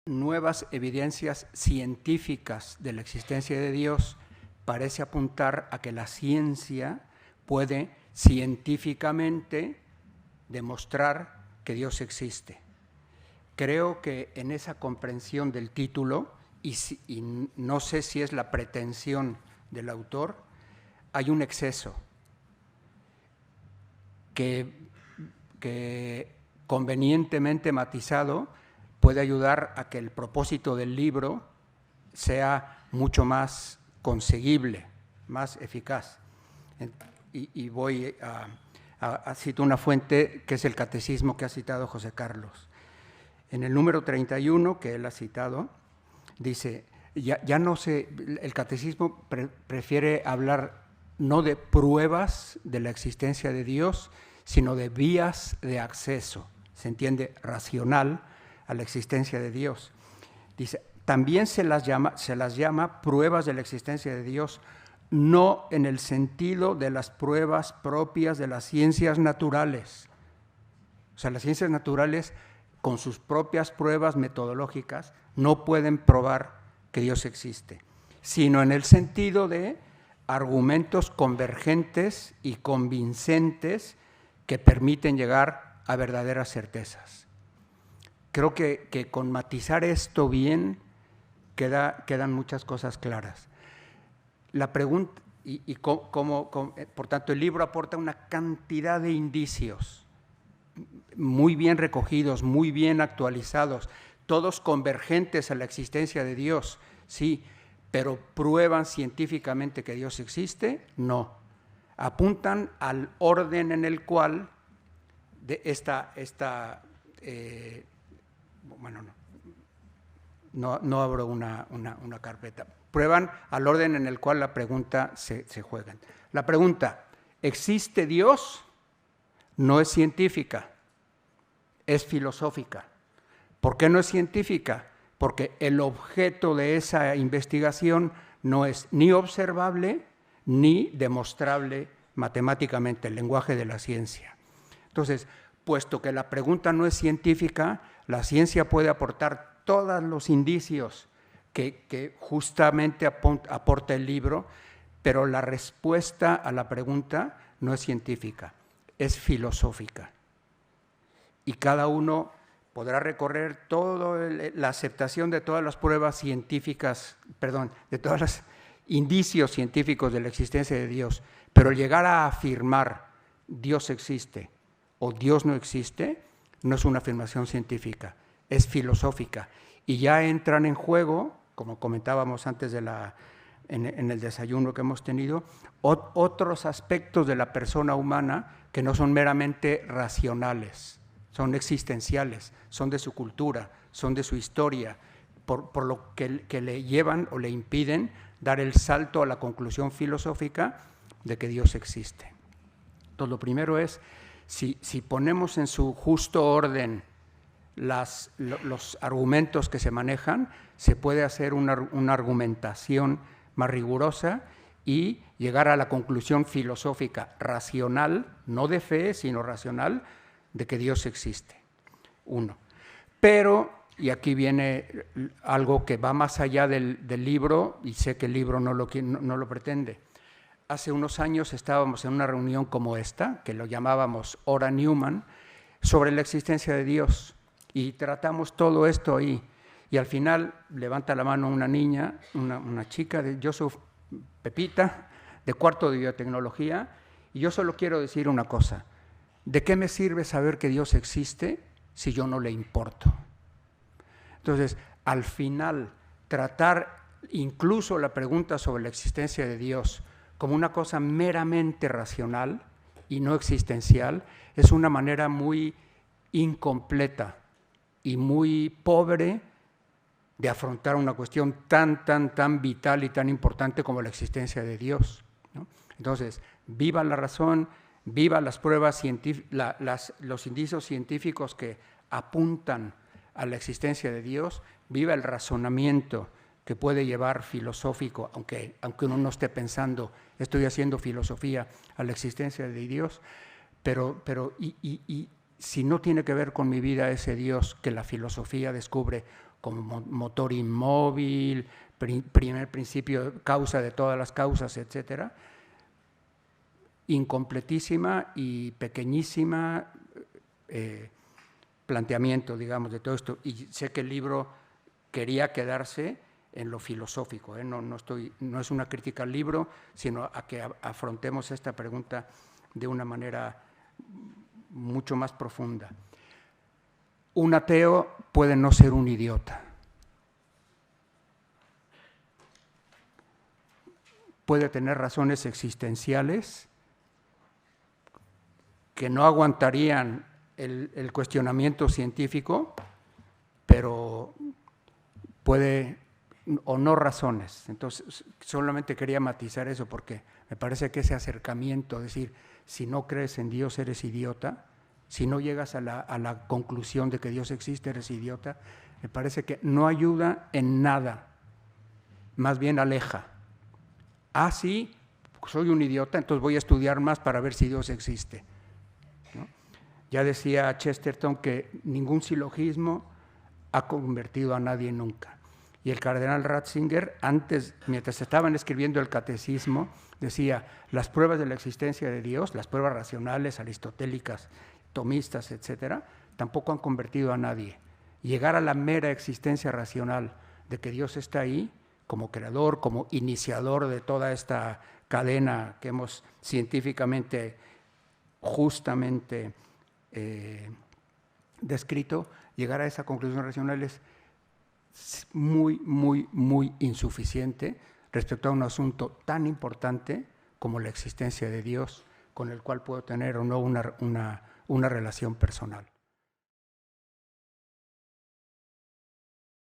nuevas evidencias científicas de la existencia de Dios parece apuntar a que la ciencia puede científicamente demostrar que Dios existe. Creo que en esa comprensión del título, y no sé si es la pretensión del autor, hay un exceso que convenientemente matizado puede ayudar a que el propósito del libro sea mucho más conseguible, más eficaz. Y voy a citar una fuente que es el catecismo que ha citado José Carlos. En el número 31 que él ha citado, dice, ya no se, el catecismo prefiere hablar no de pruebas de la existencia de Dios, sino de vías de acceso, se entiende, racional a la existencia de Dios. Dice, también se las llama pruebas de la existencia de Dios, no en el sentido de las pruebas propias de las ciencias naturales. O sea, las ciencias naturales, con sus propias pruebas metodológicas, no pueden probar que Dios existe, sino en el sentido de argumentos convergentes y convincentes que permiten llegar a verdaderas certezas. Creo que con matizar esto bien quedan muchas cosas claras. La pregunta, por tanto, el libro aporta una cantidad de indicios muy bien recogidos, muy bien actualizados, todos convergentes a la existencia de Dios, sí, pero ¿prueban científicamente que Dios existe? No. Apuntan al orden en el cual no abro una carpeta. Prueban al orden en el cual la pregunta se juega. La pregunta, ¿existe Dios? No es científica, es filosófica. ¿Por qué no es científica? Porque el objeto de esa investigación no es ni observable ni demostrable matemáticamente, el lenguaje de la ciencia. Entonces, puesto que la pregunta no es científica, la ciencia puede aportar todos los indicios que justamente aporta el libro, pero la respuesta a la pregunta no es científica, es filosófica. Y cada uno podrá recorrer toda la aceptación de todas las pruebas científicas, de todos los indicios científicos de la existencia de Dios, pero llegar a afirmar Dios existe o Dios no existe, no es una afirmación científica, es filosófica. Y ya entran en juego, como comentábamos antes en el desayuno que hemos tenido, otros aspectos de la persona humana que no son meramente racionales, son existenciales, son de su cultura, son de su historia, por lo que le llevan o le impiden dar el salto a la conclusión filosófica de que Dios existe. Entonces, lo primero es, si ponemos en su justo orden los argumentos que se manejan, se puede hacer una argumentación más rigurosa y llegar a la conclusión filosófica racional, no de fe, sino racional, de que Dios existe. Uno. Pero, y aquí viene algo que va más allá del libro, y sé que el libro no lo pretende. Hace unos años estábamos en una reunión como esta, que lo llamábamos Hora Newman, sobre la existencia de Dios, y tratamos todo esto ahí. Y al final levanta la mano una niña, una chica, yo soy Pepita, de cuarto de biotecnología, y yo solo quiero decir una cosa: ¿de qué me sirve saber que Dios existe si yo no le importo? Entonces, al final, tratar incluso la pregunta sobre la existencia de Dios como una cosa meramente racional y no existencial es una manera muy incompleta y muy pobre de afrontar una cuestión tan vital y tan importante como la existencia de Dios, ¿no? Entonces, viva la razón, viva las pruebas científicas, los indicios científicos que apuntan a la existencia de Dios, viva el razonamiento que puede llevar filosófico, aunque uno no esté pensando, estoy haciendo filosofía, a la existencia de Dios, pero si no tiene que ver con mi vida ese Dios que la filosofía descubre como motor inmóvil, primer principio, causa de todas las causas, etcétera. Incompletísima y pequeñísima planteamiento, digamos, de todo esto. Y sé que el libro quería quedarse en lo filosófico, no es una crítica al libro, sino a que afrontemos esta pregunta de una manera mucho más profunda. Un ateo puede no ser un idiota. Puede tener razones existenciales que no aguantarían el cuestionamiento científico, pero puede, o no razones. Entonces, solamente quería matizar eso porque me parece que ese acercamiento, es decir, si no crees en Dios eres idiota, si no llegas a la conclusión de que Dios existe eres idiota, me parece que no ayuda en nada, más bien aleja. Ah, sí, soy un idiota, entonces voy a estudiar más para ver si Dios existe, ¿no? Ya decía Chesterton que ningún silogismo ha convertido a nadie nunca. Y el cardenal Ratzinger, antes, mientras estaban escribiendo el catecismo, decía, las pruebas de la existencia de Dios, las pruebas racionales, aristotélicas, tomistas, etcétera, tampoco han convertido a nadie. Llegar a la mera existencia racional de que Dios está ahí, como creador, como iniciador de toda esta cadena que hemos científicamente justamente descrito, llegar a esa conclusión racional es muy, muy, muy insuficiente respecto a un asunto tan importante como la existencia de Dios, con el cual puedo tener o no una relación personal.